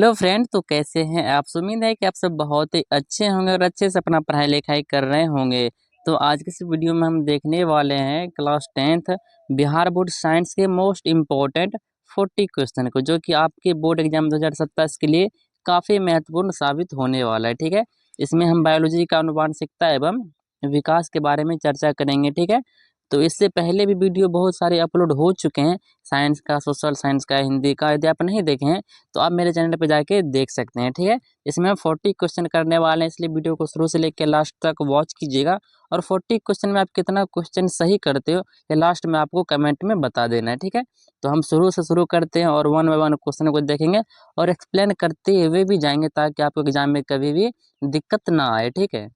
Hello friend, तो कैसे हैं आप। उम्मीद है कि आप सब बहुत ही अच्छे होंगे और अच्छे से अपना पढ़ाई लिखाई कर रहे होंगे। तो आज के इस वीडियो में हम देखने वाले हैं class 10th Bihar board science के मोस्ट इम्पोर्टेंट 40 क्वेश्चन को, जो कि आपके बोर्ड एग्जाम 2027 के लिए काफ़ी महत्वपूर्ण साबित होने वाला है। ठीक है, इसमें हम बायोलॉजी का आनुवांशिकता एवं विकास के बारे में चर्चा करेंगे। ठीक है, तो इससे पहले भी वीडियो बहुत सारे अपलोड हो चुके हैं, साइंस का, सोशल साइंस का, हिंदी का। यदि आप नहीं देखे हैं तो आप मेरे चैनल पे जाके देख सकते हैं। ठीक है, इसमें हम 40 क्वेश्चन करने वाले हैं, इसलिए वीडियो को शुरू से लेकर लास्ट तक वॉच कीजिएगा। और 40 क्वेश्चन में आप कितना क्वेश्चन सही करते हो ये लास्ट में आपको कमेंट में बता देना है। ठीक है, तो हम शुरू से शुरू करते हैं और वन बाय वन क्वेश्चन को देखेंगे और एक्सप्लेन करते हुए भी जाएंगे, ताकि आपको एग्जाम में कभी भी दिक्कत ना आए। ठीक है,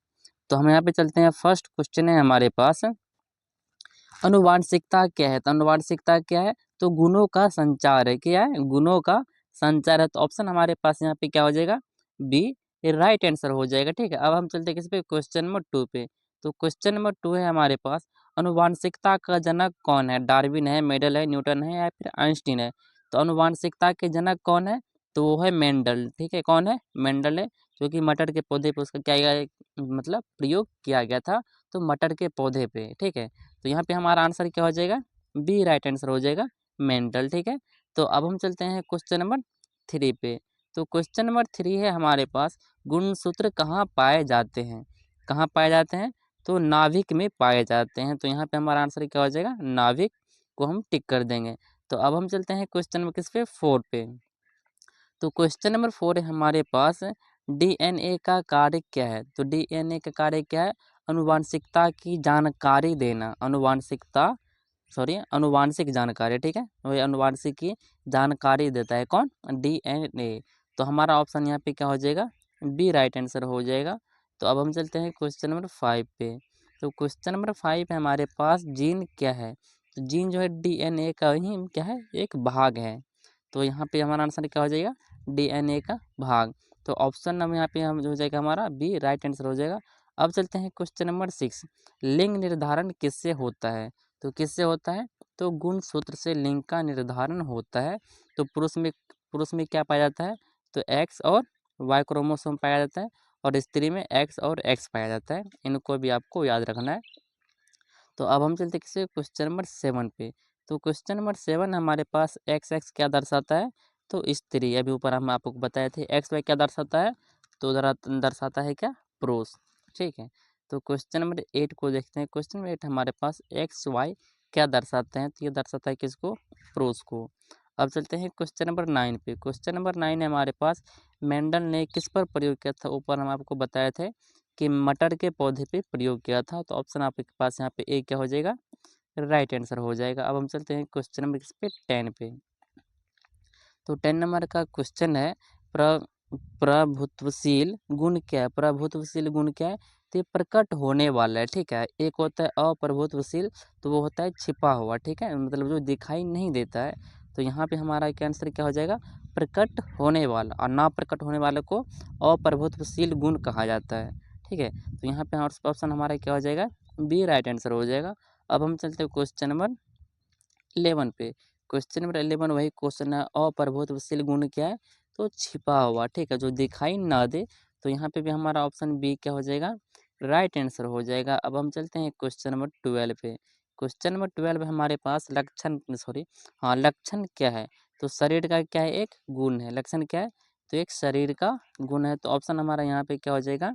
तो हम यहाँ पे चलते हैं। फर्स्ट क्वेश्चन है हमारे पास, अनुवांशिकता क्या है। तो अनुवांशिकता क्या है, तो गुणों का संचार है। क्या है, गुणों का संचार है। तो ऑप्शन हमारे पास यहाँ पे क्या हो जाएगा, बी राइट आंसर हो जाएगा। ठीक है, अब हम चलते हैं किस पे, क्वेश्चन नंबर 2 पे। तो क्वेश्चन नंबर 2 है हमारे पास, अनुवांशिकता का जनक कौन है। डार्विन है, मेंडल है, न्यूटन है या फिर आइंस्टीन है। तो अनुवांशिकता के जनक कौन है, तो वो है मेंडल। ठीक है, कौन है, मेंडल है, जो कि मटर के पौधे पे उसका क्या गया, मतलब प्रयोग किया गया था, तो मटर के पौधे पे। ठीक है, तो यहाँ पे हमारा आंसर क्या हो जाएगा, बी राइट आंसर हो जाएगा, मेंटल। ठीक है, तो अब हम चलते हैं क्वेश्चन नंबर 3 पे। तो क्वेश्चन नंबर 3 है हमारे पास, गुणसूत्र कहाँ पाए जाते हैं। कहाँ पाए जाते हैं, तो नाभिक में पाए जाते हैं। तो यहाँ पे हमारा आंसर क्या हो जाएगा, नाभिक को हम टिक कर देंगे। तो अब हम चलते हैं क्वेश्चन नंबर किस पे, 4 पे। तो क्वेश्चन नंबर 4 है हमारे पास, डीएनए का कार्य क्या है। तो डीएनए का कार्य क्या है, अनुवांशिकता की जानकारी देना। अनुवांशिक जानकारी। ठीक है, वही अनुवांशिक की जानकारी देता है कौन, डीएनए। तो हमारा ऑप्शन यहाँ पे क्या हो जाएगा, बी राइट आंसर हो जाएगा। तो अब हम चलते हैं क्वेश्चन नंबर 5 पे। तो क्वेश्चन नंबर 5 है हमारे पास, जीन क्या है। तो जीन जो है डीएनए का ही क्या है, एक भाग है। तो यहाँ पे हमारा आंसर क्या हो जाएगा, डीएनए का भाग। तो ऑप्शन नंबर यहाँ पे हम हो जाएगा हमारा बी राइट आंसर हो जाएगा। अब चलते हैं क्वेश्चन नंबर 6, लिंग निर्धारण किससे होता है। तो किससे होता है, तो गुणसूत्र से लिंग का निर्धारण होता है। तो पुरुष में क्या पाया जाता है, तो एक्स और वाई क्रोमोसोम पाया जाता है, और स्त्री में एक्स और एक्स पाया जाता है। इनको भी आपको याद रखना है। तो अब हम चलते किसी क्वेश्चन नंबर 7 पे। तो क्वेश्चन नंबर 7 हमारे पास, एक्स एक्स क्या दर्शाता है, तो स्त्री। अभी ऊपर हम आपको बताए थे, एक्स वाई क्या दर्शाता है, तो दर्शाता है क्या, पुरुष। ठीक है, तो क्वेश्चन नंबर 8 को देखते हैं। क्वेश्चन नंबर 8 हमारे पास, एक्स वाई क्या दर्शाते हैं, तो ये दर्शाता है किसको, पुरुष को। अब चलते हैं क्वेश्चन नंबर 9 पे। क्वेश्चन नंबर 9 है हमारे पास, मेंडल ने किस पर प्रयोग किया था। ऊपर हम आपको बताए थे कि मटर के पौधे पे प्रयोग किया था। तो ऑप्शन आपके पास यहाँ पे ए क्या हो जाएगा, राइट आंसर हो जाएगा। अब हम चलते हैं क्वेश्चन नंबर किस पे, 10 पे। तो 10 नंबर का क्वेश्चन है, प्र प्रभुत्वशील गुण क्या है। प्रभुत्वशील गुण क्या है, तो ये प्रकट होने वाला है। ठीक है, एक होता है अप्रभुत्वशील, तो वो होता है छिपा हुआ। ठीक है, मतलब जो दिखाई नहीं देता है। तो यहाँ पे हमारा आंसर क्या हो जाएगा, प्रकट होने वाला। और ना प्रकट होने वाले को अप्रभुत्वशील गुण कहा जाता है। ठीक है, तो यहाँ पे ऑप्शन हमारा क्या हो जाएगा, बी राइट आंसर हो जाएगा। अब हम चलते हैं क्वेश्चन नंबर 11 पे। क्वेश्चन नंबर 11 वही क्वेश्चन है, अप्रभुत्वशील गुण क्या है, तो छिपा हुआ। ठीक है, जो दिखाई ना दे। तो यहाँ पे भी हमारा ऑप्शन बी क्या हो जाएगा, राइट आंसर हो जाएगा। अब हम चलते हैं क्वेश्चन नंबर 12 पे। क्वेश्चन नंबर 12 हमारे पास, लक्षण क्या है, तो शरीर का क्या है, एक गुण है। लक्षण क्या है, तो एक शरीर का गुण है। तो ऑप्शन हमारा यहाँ पे क्या हो जाएगा,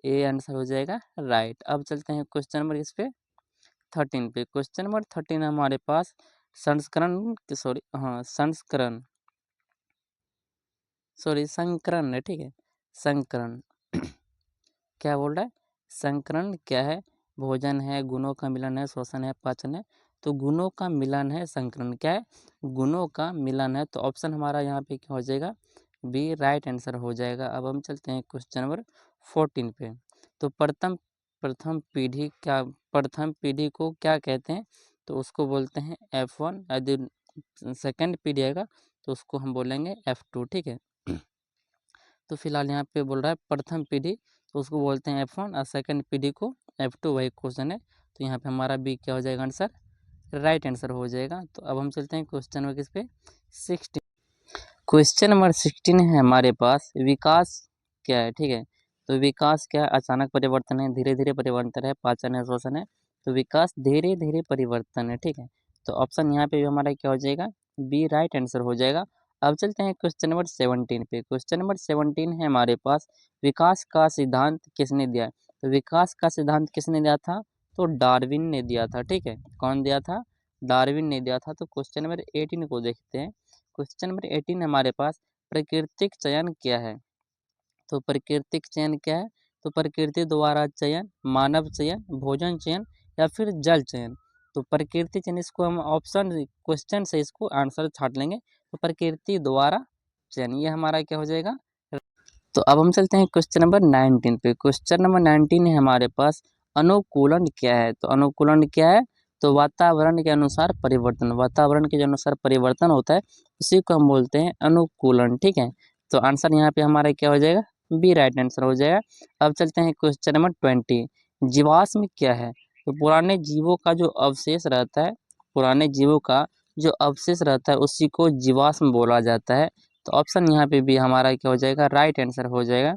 ए आंसर हो जाएगा, राइट। अब चलते हैं क्वेश्चन नंबर इस पे 13 पे। क्वेश्चन नंबर 13 हमारे पास, संस्करण संकरण है। ठीक है, संकरण क्या बोल रहा है, संकरण क्या है, भोजन है, गुणों का मिलन है, श्वसन है, पाचन है। तो गुणों का मिलन है, संकरण क्या है, गुणों का मिलन है। तो ऑप्शन हमारा यहाँ पे क्या हो जाएगा, बी राइट आंसर हो जाएगा। अब हम चलते हैं क्वेश्चन नंबर 14 पे। तो प्रथम पीढ़ी को क्या कहते हैं, तो उसको बोलते हैं F1। यदि सेकंड पीढ़ी आएगा तो उसको हम बोलेंगे F2। ठीक है, तो फिलहाल यहाँ पे बोल रहा है प्रथम पीढ़ी, तो उसको बोलते हैं F1 और सेकंड पीढ़ी को F2, वही क्वेश्चन है। तो यहाँ पे हमारा बी क्या हो जाएगा, आंसर राइट आंसर हो जाएगा। तो अब हम चलते हैं क्वेश्चन नंबर किस पे, 16 क्वेश्चन नंबर 16 है हमारे पास, विकास क्या है, ठीक है। तो विकास क्या है, अचानक परिवर्तन है, धीरे धीरे परिवर्तन है, पाचन है, श्वसन है। तो विकास धीरे धीरे परिवर्तन है, ठीक है। तो ऑप्शन यहाँ पे भी हमारा क्या हो जाएगा, बी राइट आंसर हो जाएगा। अब चलते हैं क्वेश्चन नंबर 17 पे। क्वेश्चन नंबर 17 है हमारे पास, विकास का सिद्धांत किसने दिया। तो विकास का सिद्धांत किसने दिया था, तो डार्विन ने दिया था, ठीक है। कौन दिया था, डार्विन ने दिया था। तो क्वेश्चन नंबर 18 को देखते हैं। क्वेश्चन नंबर 18 हमारे पास, प्राकृतिक चयन क्या है। तो प्राकृतिक चयन क्या है, तो प्रकृति द्वारा चयन, मानव चयन, भोजन चयन या फिर जल चयन। तो प्रकृति चयन, इसको हम ऑप्शन क्वेश्चन से इसको आंसर छाट लेंगे। तो प्रकृति द्वारा चयन, ये हमारा क्या हो जाएगा। तो अब हम चलते हैं क्वेश्चन नंबर 19 पे। क्वेश्चन नंबर 19 है हमारे पास, अनुकूलन क्या है। तो अनुकूलन क्या है, तो वातावरण के अनुसार परिवर्तन, वातावरण के अनुसार परिवर्तन होता है, उसी को हम बोलते हैं अनुकूलन, ठीक है। तो आंसर यहाँ पे हमारा क्या हो जाएगा, बी राइट आंसर हो जाएगा। अब चलते हैं क्वेश्चन नंबर 20, जीवाश्म क्या है। तो पुराने जीवों का जो अवशेष रहता है, पुराने जीवों का जो अवशेष रहता है उसी को जीवाश्म बोला जाता है। तो ऑप्शन यहाँ पे भी हमारा क्या हो जाएगा, राइट आंसर हो जाएगा।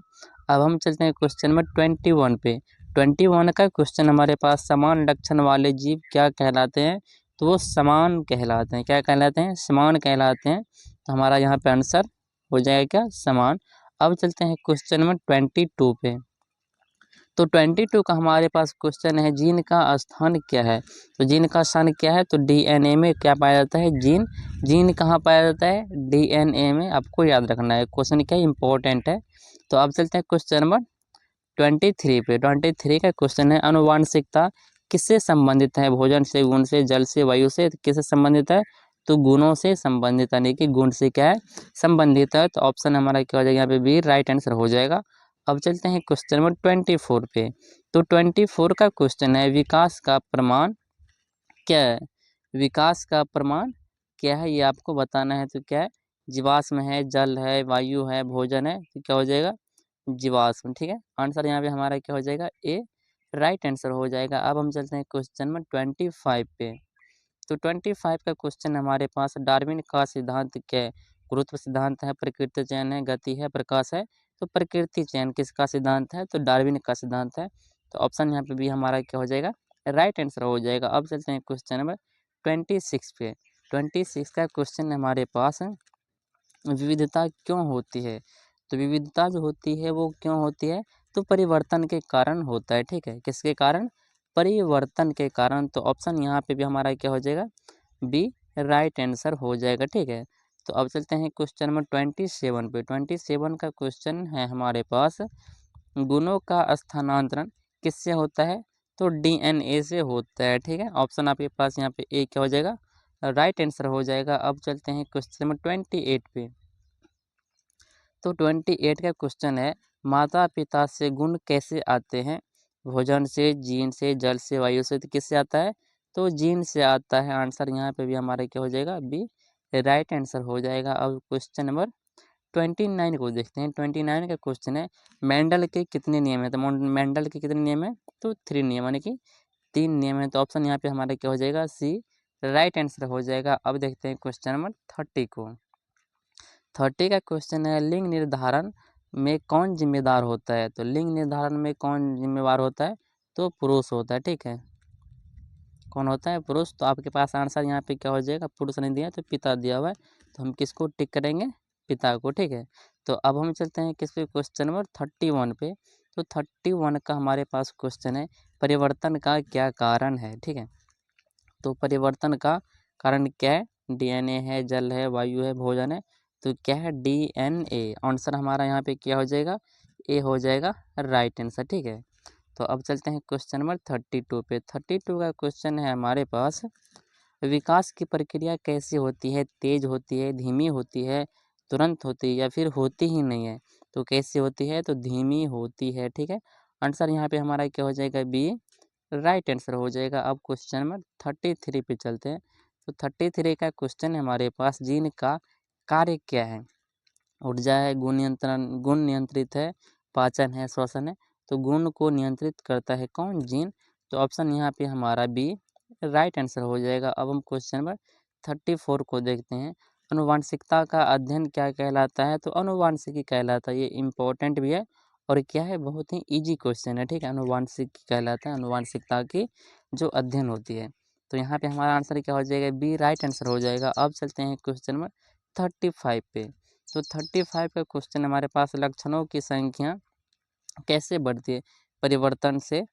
अब हम चलते हैं क्वेश्चन नंबर 21 पे। 21 का क्वेश्चन हमारे पास, समान लक्षण वाले जीव क्या कहलाते हैं। तो वो समान कहलाते हैं, क्या कहलाते हैं, समान कहलाते हैं। तो हमारा यहाँ पे आंसर हो जाएगा क्या, समान। अब चलते हैं क्वेश्चन नंबर 22 पे। तो 22 का हमारे पास क्वेश्चन है, जीन का स्थान क्या है। तो जीन का स्थान क्या है, तो डीएनए में क्या पाया जाता है, जीन। जीन कहाँ पाया जाता है, डीएनए में। आपको याद रखना है, क्वेश्चन क्या इंपॉर्टेंट है। तो अब चलते हैं क्वेश्चन नंबर 23 पे। 23 का क्वेश्चन है, आनुवांशिकता किससे संबंधित है, भोजन से, गुण से, जल से, वायु से, किससे संबंधित है, तो गुणों से संबंधित, यानी कि गुण से क्या है, संबंधित है। तो ऑप्शन हमारा क्या हो जाएगा, यहाँ पे भी राइट आंसर हो जाएगा। अब चलते हैं क्वेश्चन नंबर 24 पे। तो 24 का क्वेश्चन है, विकास का प्रमाण क्या है। विकास का प्रमाण क्या है, ये आपको बताना है। तो क्या है, जीवाश्म है, जल है, वायु है, भोजन है। तो क्या हो जाएगा, जीवाश्म, ठीक है। आंसर यहाँ पे हमारा क्या हो जाएगा, ए राइट आंसर हो जाएगा। अब हम चलते हैं क्वेश्चन नंबर 25 पे। तो 25 का क्वेश्चन हमारे पास, डार्विन का सिद्धांत क्या है। गुरुत्व सिद्धांत है, प्रकृति चयन है, गति है, प्रकाश है। तो प्रकृति चयन किसका सिद्धांत है, तो डार्विन का सिद्धांत है। तो ऑप्शन यहाँ पे भी हमारा क्या हो जाएगा, राइट आंसर हो जाएगा। अब चलते हैं क्वेश्चन नंबर 26 पे। 26 का क्वेश्चन हमारे पास है, विविधता क्यों होती है। तो विविधता जो होती है वो क्यों होती है, तो परिवर्तन के कारण होता है, ठीक है। किसके कारण, परिवर्तन के कारण। तो ऑप्शन यहाँ पे भी हमारा क्या हो जाएगा, बी राइट आंसर हो जाएगा, ठीक है। तो अब चलते हैं क्वेश्चन नंबर 27 पे। 27 का क्वेश्चन है हमारे पास, गुणों का स्थानांतरण किससे होता है, तो डीएनए से होता है, ठीक है। ऑप्शन आपके पास यहाँ पे ए क्या हो जाएगा, राइट आंसर हो जाएगा। अब चलते हैं क्वेश्चन नंबर 28 पे। तो 28 का क्वेश्चन है, माता पिता से गुण कैसे आते हैं, भोजन से, जीन से, जल से, वायु से। तो किससे आता है, तो जीन से आता है। आंसर यहाँ पे भी हमारा क्या हो जाएगा, बी राइट आंसर हो जाएगा। अब क्वेश्चन नंबर 29 को देखते हैं। 29 का क्वेश्चन है, मेंडल के कितने नियम है। तो मेंडल के कितने नियम है, तो 3 नियम, यानी कि 3 नियम है। तो ऑप्शन यहाँ पे हमारा क्या हो जाएगा, सी राइट आंसर हो जाएगा। अब देखते हैं क्वेश्चन नंबर 30 को। 30 का क्वेश्चन है, लिंग निर्धारण में कौन जिम्मेदार होता है। तो लिंग निर्धारण में कौन जिम्मेवार होता है, तो पुरुष होता है, ठीक है। कौन होता है, पुरुष। तो आपके पास आंसर यहाँ पे क्या हो जाएगा, पुरुष नहीं दिया तो पिता दिया हुआ है। तो हम किसको टिक करेंगे, पिता को, ठीक है। तो अब हम चलते हैं किस पे, क्वेश्चन नंबर 31 पे। तो 31 का हमारे पास क्वेश्चन है, परिवर्तन का क्या कारण है, ठीक है। तो परिवर्तन का कारण क्या है, डीएनए है, जल है, वायु है, भोजन है। तो क्या है, डीएनए। आंसर हमारा यहाँ पे क्या हो जाएगा, ए हो जाएगा राइट आंसर, ठीक है। तो अब चलते हैं क्वेश्चन नंबर 32 पे। 32 का क्वेश्चन है हमारे पास, विकास की प्रक्रिया कैसी होती है, तेज होती है, धीमी होती है, तुरंत होती है या फिर होती ही नहीं है। तो कैसी होती है, तो धीमी होती है, ठीक है। आंसर यहाँ पे हमारा क्या हो जाएगा, बी राइट आंसर हो जाएगा। अब क्वेश्चन नंबर 33 पे चलते हैं। तो 33 का क्वेश्चन है हमारे पास, जीन का कार्य क्या है। ऊर्जा है, गुण नियंत्रित है, पाचन है, श्वसन है। तो गुण को नियंत्रित करता है कौन, जीन। तो ऑप्शन यहाँ पे हमारा बी राइट आंसर हो जाएगा। अब हम क्वेश्चन नंबर 34 को देखते हैं। अनुवांशिकता का अध्ययन क्या कहलाता है? तो अनुवांशिकी कहलाता है। ये इम्पोर्टेंट भी है और क्या है, बहुत ही ईजी क्वेश्चन है, ठीक है। अनुवांशिकी कहलाता है, अनुवांशिकता की जो अध्ययन होती है। तो यहाँ पे हमारा आंसर क्या हो जाएगा? बी राइट आंसर हो जाएगा। अब चलते हैं क्वेश्चन नंबर 35 पे। तो 35 का क्वेश्चन हमारे पास, लक्षणों की संख्या कैसे बढ़ती है? परिवर्तन से।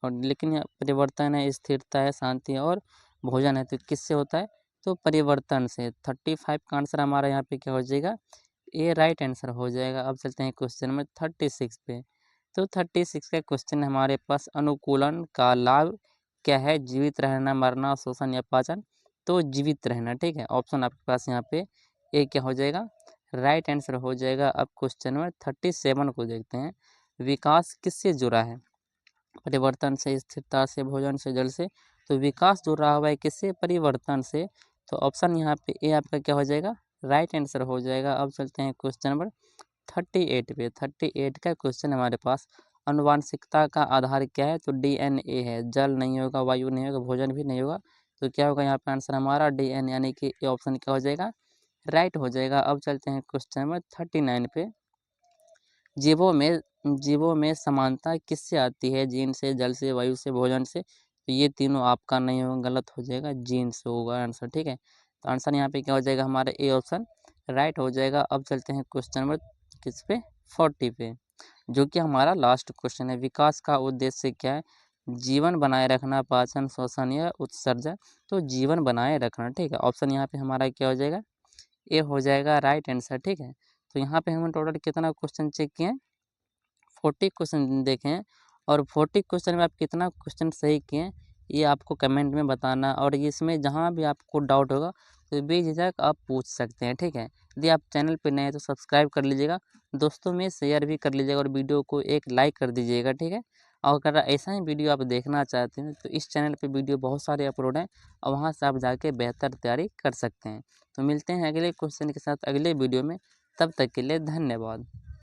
और लेकिन यहाँ परिवर्तन है, स्थिरता है, शांति है और भोजन है, तो किससे होता है? तो परिवर्तन से। 35 का आंसर हमारा यहाँ पे क्या हो जाएगा? ए राइट आंसर हो जाएगा। अब चलते हैं क्वेश्चन नंबर 36 पे। तो 36 का क्वेश्चन हमारे पास, अनुकूलन का लाभ क्या है? जीवित रहना, मरना, शोषण या पाचन? तो जीवित रहना, ठीक है। ऑप्शन आपके पास यहाँ पे ए क्या हो जाएगा? राइट आंसर हो जाएगा। अब क्वेश्चन नंबर 37 को देखते हैं। विकास किससे जुड़ा है? परिवर्तन से, स्थिरता से, भोजन से, जल से? तो विकास जुड़ा हुआ है किससे? परिवर्तन से। तो ऑप्शन यहाँ पे ए आपका क्या हो जाएगा? राइट आंसर हो जाएगा। अब चलते हैं क्वेश्चन नंबर 38 पे। 38 का क्वेश्चन हमारे पास, अनुवांशिकता का आधार क्या है? तो डीएनए है। जल नहीं होगा, वायु नहीं होगा, भोजन भी नहीं होगा, तो क्या होगा यहाँ पे आंसर हमारा? डीएनए, यानी कि ये ऑप्शन क्या हो जाएगा? राइट हो जाएगा। अब चलते हैं क्वेश्चन नंबर 39 पे। जीवों में समानता किससे आती है? जीन से, जल से, वायु से, भोजन से? तो ये तीनों आपका नहीं होगा, गलत हो जाएगा, जीन से होगा आंसर, ठीक है। तो आंसर यहाँ पे क्या हो जाएगा? हमारा ए ऑप्शन राइट हो जाएगा। अब चलते हैं क्वेश्चन नंबर किस पे? 40 पे, जो कि हमारा लास्ट क्वेश्चन है। विकास का उद्देश्य क्या है? जीवन बनाए रखना, पाचन, श्वसन या उत्सर्जन? तो जीवन बनाए रखना, ठीक है। ऑप्शन यहाँ पे हमारा क्या हो जाएगा? ए हो जाएगा राइट आंसर, ठीक है। तो यहाँ पे हमने टोटल कितना क्वेश्चन चेक किए हैं? 40 क्वेश्चन देखे हैं। और 40 क्वेश्चन में आप कितना क्वेश्चन सही किए हैं, ये आपको कमेंट में बताना। और इसमें जहाँ भी आपको डाउट होगा तो बेझिझक आप पूछ सकते हैं, ठीक है। यदि आप चैनल पे नए हैं तो सब्सक्राइब कर लीजिएगा, दोस्तों में शेयर भी कर लीजिएगा और वीडियो को एक लाइक कर दीजिएगा, ठीक है। और अगर ऐसा ही वीडियो आप देखना चाहते हैं तो इस चैनल पे वीडियो बहुत सारे अपलोड हैं और वहाँ से आप जाके बेहतर तैयारी कर सकते हैं। तो मिलते हैं अगले क्वेश्चन के साथ अगले वीडियो में, तब तक के लिए धन्यवाद।